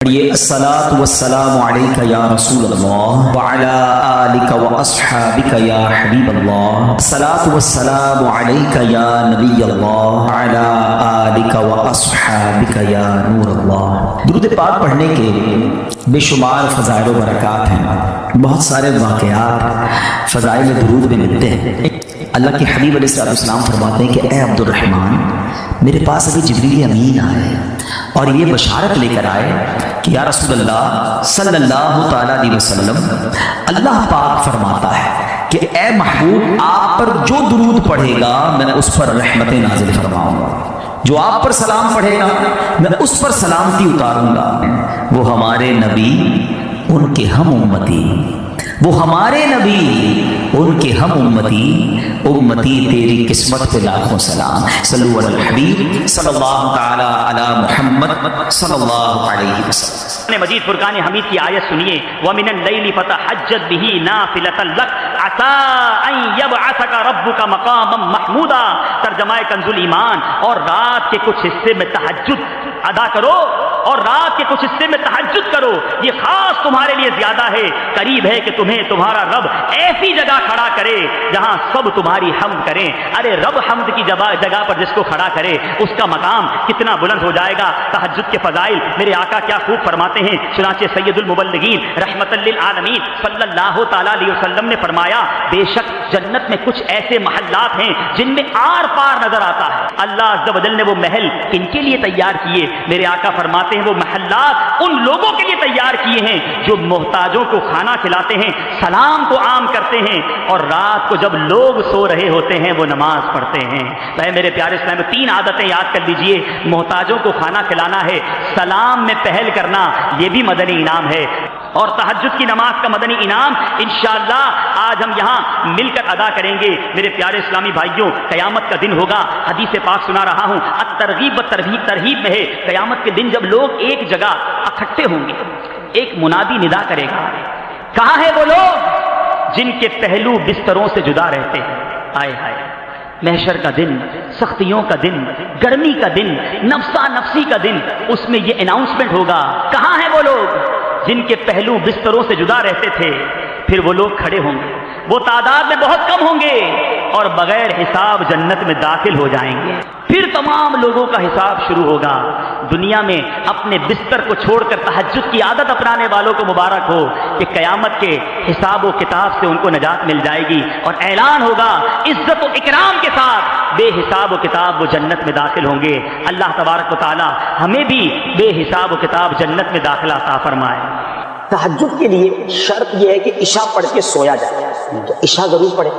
پڑھیے الصلاۃ والسلام علیک یا رسول اللہ وعلی آلک واصحابک یا حبیب اللہ، الصلاۃ والسلام علیک یا نبی اللہ وعلی آلک واصحابک یا نور اللہ۔ درود پاک پڑھنے کے بے شمار فضائل و برکات ہیں، بہت سارے واقعات فضائل درود میں ملتے ہیں۔ اللہ کے حبیب علیہ السلام فرماتے ہیں کہ اے عبد الرحمن، میرے پاس ابھی جبریل امین آئے اور یہ بشارت لے کر آئے کہ یا رسول اللہ صلی اللہ تعالیٰ علیہ وسلم، اللہ پاک فرماتا ہے کہ اے محبوب، آپ پر جو درود پڑھے گا میں اس پر رحمتیں نازل فرماؤں گا، جو آپ پر سلام پڑھے گا میں اس پر سلامتی اتاروں گا۔ وہ ہمارے نبی، ان کے ہم امتی، وہ ہمارے نبی، ان کے ہم امتی، امتی تیری قسمت پہ لاکھوں سلام۔ صلو علی الحبیب صلی اللہ تعالی علی محمد صلی اللہ علیہ وسلم۔ مجید فرقان حمید کی آیت سنیے، وَمِنَ اللَّيْلِ فَتَحَجَّدْ بِهِ نَافِلَةً لَكَ عَسَىٰ أَن يَبْعَثَكَ رَبُّكَ مَقَامًا مَحْمُودًا۔ ترجمہ کنز الایمان، اور رات کے کچھ حصے میں تہجد ادا کرو، اور رات کے کچھ حصے میں تہجد کرو، یہ خاص تمہارے لیے زیادہ ہے، قریب ہے کہ تمہیں تمہارا رب ایسی جگہ کھڑا کرے جہاں سب تمہاری حمد کریں۔ ارے رب حمد کی جگہ پر جس کو کھڑا کرے اس کا مقام کتنا بلند ہو جائے گا۔ تہجد کے فضائل میرے آقا کیا خوب فرماتے ہیں، چنانچہ سید المبلغین رحمت للعالمین صلی اللہ تعالیٰ علیہ وسلم نے فرمایا، بے شک جنت میں کچھ ایسے محلات ہیں جن میں آر پار نظر آتا ہے۔ اللہ عز و جل نے وہ محل کن کے لیے تیار کیے؟ میرے آقا فرماتے ہیں وہ محلات ان لوگوں کے لیے تیار کیے ہیں جو محتاجوں کو کھانا کھلاتے ہیں، سلام کو عام کرتے ہیں، اور رات کو جب لوگ سو رہے ہوتے ہیں وہ نماز پڑھتے ہیں۔ تو میرے پیارے اسلام میں 3 عادتیں یاد کر لیجئے، محتاجوں کو کھانا کھلانا ہے، سلام میں پہل کرنا یہ بھی مدنی انعام ہے، اور تہجد کی نماز کا مدنی انعام انشاءاللہ آج ہم یہاں مل کر ادا کریں گے۔ میرے پیارے اسلامی بھائیوں، قیامت کا دن ہوگا، حدیث پاک سنا رہا ہوں، الترغیب و ترہیب میں ہے، قیامت کے دن جب لوگ ایک جگہ اکٹھے ہوں گے، ایک منادی ندا کرے گا، کہاں ہے وہ لوگ جن کے پہلو بستروں سے جدا رہتے ہیں؟ آئے ہائے، محشر کا دن، سختیوں کا دن، گرمی کا دن، نفسا نفسی کا دن، اس میں یہ اناؤنسمنٹ ہوگا، کہاں ہیں وہ لوگ جن کے پہلو بستروں سے جدا رہتے تھے؟ پھر وہ لوگ کھڑے ہوں گے، وہ تعداد میں بہت کم ہوں گے، اور بغیر حساب جنت میں داخل ہو جائیں گے۔ پھر تمام لوگوں کا حساب شروع ہوگا۔ دنیا میں اپنے بستر کو چھوڑ کر تہجد کی عادت اپنانے والوں کو مبارک ہو کہ قیامت کے حساب و کتاب سے ان کو نجات مل جائے گی، اور اعلان ہوگا عزت و اکرام کے ساتھ بے حساب و کتاب وہ جنت میں داخل ہوں گے۔ اللہ تبارک و تعالی ہمیں بھی بے حساب و کتاب جنت میں داخلہ عطا فرمائے۔ تہجد کے لیے شرط یہ ہے کہ عشاء پڑھ کے سویا جائے، تو عشاء ضرور پڑھے،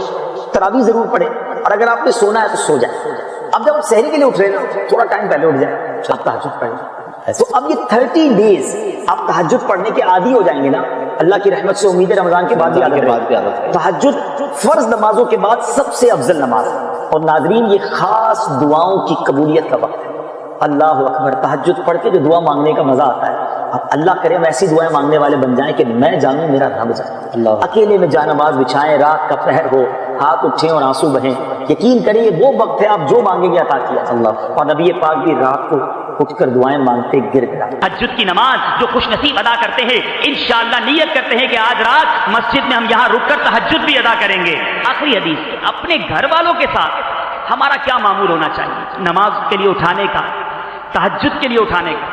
تراویح ضرور پڑھے، اور اگر آپ نے سونا ہے تو سو جائے۔ اب جب آپ سحری کے لیے اٹھ رہے ہیں تھوڑا ٹائم پہلے اٹھ جائیں، آپ تہجد پڑھیں۔ تو اب یہ 30 ڈیز آپ تہجد پڑھنے کے عادی ہو جائیں گے نا، اللہ کی رحمت سے امید ہے رمضان کے بعد بھی عادت رہے۔ تہجد فرض نمازوں کے بعد سب سے افضل نماز ہے، اور ناظرین یہ خاص دعاؤں کی قبولیت کا وقت ہے۔ اللہ اکبر، تہجد پڑھ کے جو دعا مانگنے کا مزہ آتا ہے، اب اللہ کرے ہم ایسی دعائیں مانگنے والے بن جائیں کہ میں جانوں میرا رب جانے۔ اکیلے میں جا نماز بچھائیں، رات کا پہر ہو، ہاتھ اٹھیں اور آنسو بہیں، یقین کریے وہ وقت ہے آپ جو مانگیں گے عطا کیا اللہ۔ اور نبی پاک بھی رات کو اٹھ کر دعائیں مانگتے گر گیا۔ تہجد کی نماز جو خوش نصیب ادا کرتے ہیں، انشاءاللہ نیت کرتے ہیں کہ آج رات مسجد میں ہم یہاں رک کر تہجد بھی ادا کریں گے۔ آخری حدیث، اپنے گھر والوں کے ساتھ ہمارا کیا معمول ہونا چاہیے نماز کے لیے اٹھانے کا، تہجد کے لیے اٹھانے کا؟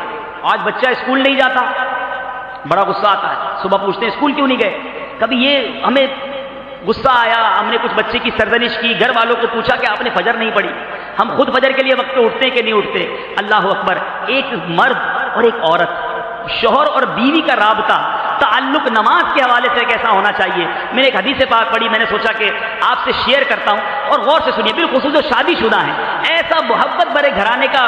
آج بچہ اسکول نہیں جاتا، بڑا غصہ آتا ہے، صبح پوچھتے ہیں اسکول کیوں نہیں گئے؟ کبھی یہ ہمیں غصہ آیا، ہم نے کچھ بچے کی سرزنش کی، گھر والوں کو پوچھا کہ آپ نے فجر نہیں پڑھی؟ ہم خود فجر کے لیے وقت پہ اٹھتے کہ نہیں اٹھتے؟ اللہ اکبر، ایک مرد اور ایک عورت، شوہر اور بیوی کا رابطہ، تعلق نماز کے حوالے سے کیسا ہونا چاہیے؟ میں نے ایک حدیث پاک پڑھی، میں نے سوچا کہ آپ سے شیئر کرتا ہوں، اور غور سے سنیے، بالخصوص جو شادی شدہ ہیں، ایسا محبت بھرے گھرانے کا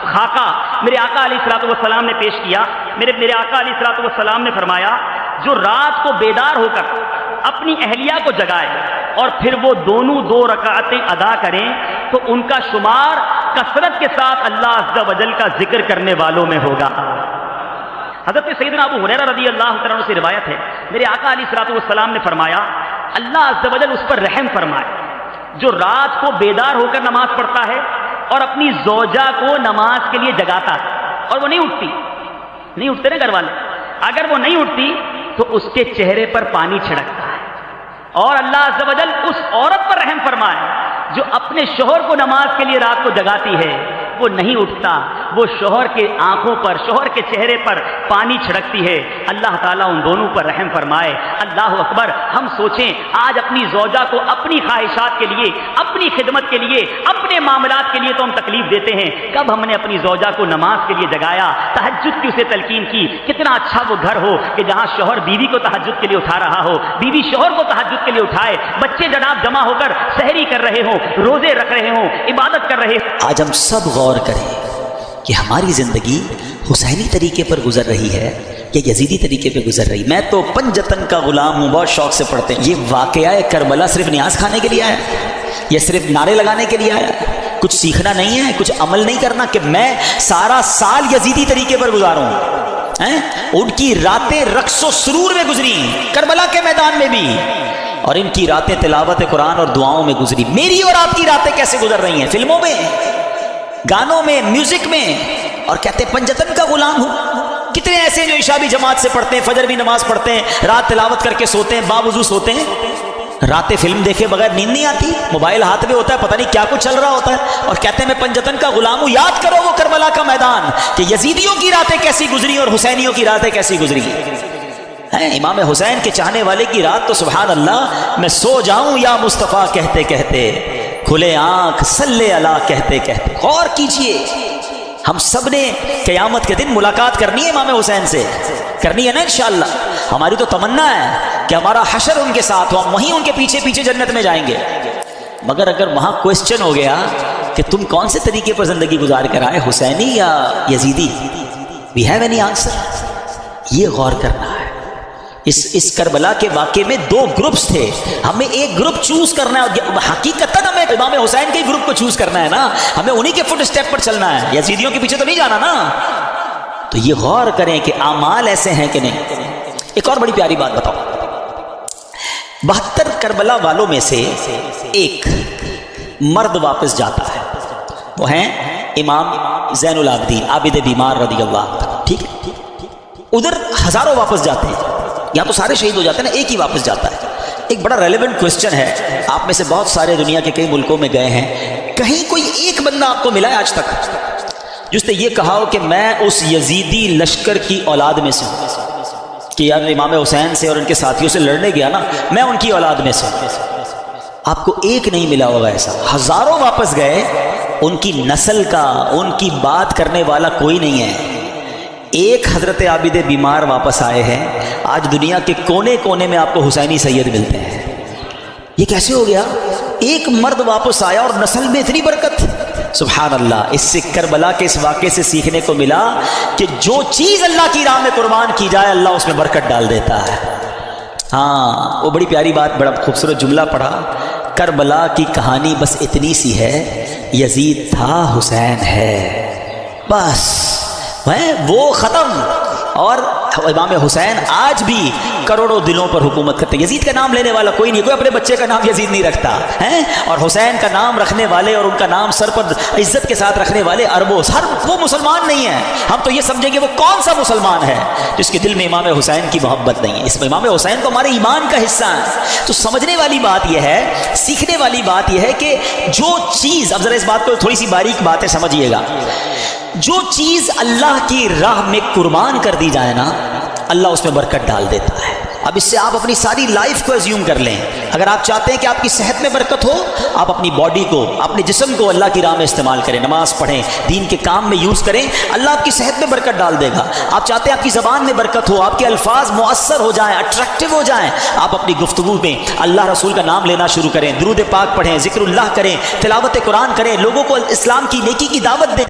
خاکہ میرے آقا علیہ الصلوۃ والسلام نے پیش کیا۔ میرے آقا علیہ الصلوۃ والسلام نے فرمایا، جو رات کو بیدار ہو کر اپنی اہلیہ کو جگائے اور پھر وہ دونوں 2 رکعتیں ادا کریں تو ان کا شمار کثرت کے ساتھ اللہ عز و جل کا ذکر کرنے والوں میں ہوگا۔ حضرت سیدنا ابو ہریرہ رضی اللہ تعالیٰ عنہ سے روایت ہے، میرے آقا علیہ الصلوۃ والسلام نے فرمایا، اللہ عز و جل اس پر رحم فرمائے جو رات کو بیدار ہو کر نماز پڑھتا ہے اور اپنی زوجہ کو نماز کے لیے جگاتا ہے اور وہ نہیں اٹھتی، نہیں اٹھتے نا گھر والے. اگر وہ نہیں اٹھتی تو اس کے چہرے پر پانی چھڑکتا ہے. اور اللہ عز و جل اس عورت پر رحم فرمائے جو اپنے شوہر کو نماز کے لیے رات کو جگاتی ہے, وہ نہیں اٹھتا, وہ شوہر کے آنکھوں پر, شوہر کے چہرے پر پانی چھڑکتی ہے. اللہ تعالیٰ ان دونوں پر رحم فرمائے. اللہ اکبر. ہم سوچیں آج اپنی زوجہ کو اپنی خواہشات کے لیے, اپنی خدمت کے لیے, اپنے معاملات کے لیے تو ہم تکلیف دیتے ہیں. کب ہم نے اپنی زوجہ کو نماز کے لیے جگایا, تہجد کی اسے تلقین کی. کتنا اچھا وہ گھر ہو کہ جہاں شوہر بیوی کو تہجد کے لیے اٹھا رہا ہو, بیوی شوہر کو تہجد کے لیے اٹھائے, بچے جناب جمع ہو کر سحری کر رہے ہوں, روزے رکھ رہے ہوں, عبادت کر رہے ہوں. آج ہم سب غور کریں کہ ہماری زندگی حسینی طریقے پر گزر رہی ہے یا یزیدی طریقے پہ گزر رہی. میں تو پنجتن کا غلام ہوں, بہت شوق سے پڑھتے ہیں. یہ واقعہ کربلا صرف نیاز کھانے کے لیے آیا یا صرف نعرے لگانے کے لیے آیا؟ کچھ سیکھنا نہیں ہے, کچھ عمل نہیں کرنا کہ میں سارا سال یزیدی طریقے پر گزاروں. ان کی راتیں رقص و سرور میں گزری, کربلا کے میدان میں بھی, اور ان کی راتیں تلاوت قرآن اور دعاؤں میں گزری. میری اور آپ کی راتیں کیسے گزر رہی ہیں؟ فلموں میں, گانوں میں, میوزک میں, اور کہتے ہیں پنجتن کا غلام ہوں. کتنے ایسے جو عشاء بھی جماعت سے پڑھتے ہیں, فجر بھی نماز پڑھتے ہیں, رات تلاوت کر کے سوتے ہیں, باوضو سوتے ہیں, راتیں فلم دیکھے بغیر نیند نہیں آتی, موبائل ہاتھ میں ہوتا ہے, پتہ نہیں کیا کچھ چل رہا ہوتا ہے, اور کہتے ہیں میں پنجتن کا غلام ہوں. یاد کرو وہ کربلا کا میدان کہ یزیدیوں کی راتیں کیسی گزری اور حسینیوں کی راتیں کیسی گزری. امام حسین کے چاہنے والے کی رات تو سبحان اللہ, میں سو جاؤں یا مصطفیٰ کہتے کہتے, کھلے آنکھ صلی اللہ کہتے کہتے. غور کیجئے, ہم سب نے قیامت کے دن ملاقات کرنی ہے امام حسین سے, کرنی ہے نا انشاءاللہ. ہماری تو تمنا ہے کہ ہمارا حشر ان کے ساتھ ہو, ہم وہیں ان کے پیچھے پیچھے جنت میں جائیں گے. مگر اگر وہاں کوسچن ہو گیا کہ تم کون سے طریقے پر زندگی گزار کر آئے, حسینی یا یزیدی, وی ہیو اینی آنسر؟ یہ غور کرنا ہے. اس کربلا کے واقعے میں دو گروپس تھے, ہمیں ایک گروپ چوز کرنا ہے. حقیقتاً ہمیں امام حسین کے گروپ کو چوز کرنا ہے نا, ہمیں انہی کے فٹ اسٹیپ پر چلنا ہے, یزیدیوں کے پیچھے تو نہیں جانا نا. تو یہ غور کریں کہ اعمال ایسے ہیں کہ نہیں. ایک اور بڑی پیاری بات بتاؤ, 72 کربلا والوں میں سے ایک مرد واپس جاتا ہے, وہ ہیں امام زین العابدین عابد بیمار رضی اللہ عنہ. ٹھیک ہے, ادھر ہزاروں واپس جاتے ہیں, یہاں تو سارے شہید ہو جاتے ہیں نا, ایک ہی واپس جاتا ہے. ایک بڑا ریلیونٹ کوسچن ہے, آپ میں سے بہت سارے دنیا کے کئی ملکوں میں گئے ہیں, کہیں کوئی ایک بندہ آپ کو ملا ہے آج تک جس نے یہ کہا ہو کہ میں اس یزیدی لشکر کی اولاد میں سے ہوں, کہ یار امام حسین سے اور ان کے ساتھیوں سے لڑنے گیا نا, میں ان کی اولاد میں سے ہوں؟ آپ کو ایک نہیں ملا ہوگا ایسا. ہزاروں واپس گئے, ان کی نسل کا, ان کی بات کرنے والا کوئی نہیں ہے. ایک حضرت عابد بیمار واپس آئے ہیں. آج دنیا کے کونے کونے میں آپ کو حسینی سید ملتے ہیں. یہ کیسے ہو گیا؟ ایک مرد واپس آیا اور نسل میں اتنی برکت. سبحان اللہ. اس سے کربلا کے اس واقعے سے سیکھنے کو ملا کہ جو چیز اللہ کی راہ میں قربان کی جائے اللہ اس میں برکت ڈال دیتا ہے. ہاں, وہ بڑی پیاری بات, بڑا خوبصورت جملہ پڑھا, کربلا کی کہانی بس اتنی سی ہے, یزید تھا حسین ہے, بس وہ ختم. اور امام حسین آج بھی کروڑوں دلوں پر حکومت کرتے. یزید کا نام لینے والا کوئی نہیں, کوئی اپنے بچے کا نام یزید نہیں رکھتا ہے, اور حسین کا نام رکھنے والے اور ان کا نام سر پر عزت کے ساتھ رکھنے والے اربوں, ہر وہ مسلمان نہیں ہے. ہم تو یہ سمجھیں گے وہ کون سا مسلمان ہے جس کے دل میں امام حسین کی محبت نہیں ہے. اس میں امام حسین تو ہمارے ایمان کا حصہ ہے. تو سمجھنے والی بات یہ ہے, سیکھنے والی بات یہ ہے کہ جو چیز, اب ذرا اس بات کو تھوڑی سی باریک باتیں سمجھیے گا, جو چیز اللہ کی راہ میں قربان کر دی جائے نا, اللہ اس میں برکت ڈال دیتا ہے. اب اس سے آپ اپنی ساری لائف کو ایزیوم کر لیں. اگر آپ چاہتے ہیں کہ آپ کی صحت میں برکت ہو, آپ اپنی باڈی کو, اپنے جسم کو اللہ کی راہ میں استعمال کریں, نماز پڑھیں, دین کے کام میں یوز کریں, اللہ آپ کی صحت میں برکت ڈال دے گا. آپ چاہتے ہیں آپ کی زبان میں برکت ہو, آپ کے الفاظ مؤثر ہو جائیں, اٹریکٹیو ہو جائیں, آپ اپنی گفتگو میں اللہ رسول کا نام لینا شروع کریں, درود پاک پڑھیں, ذکر اللہ کریں, تلاوت قرآن کریں, لوگوں کو اسلام کی نیکی کی دعوت دیں.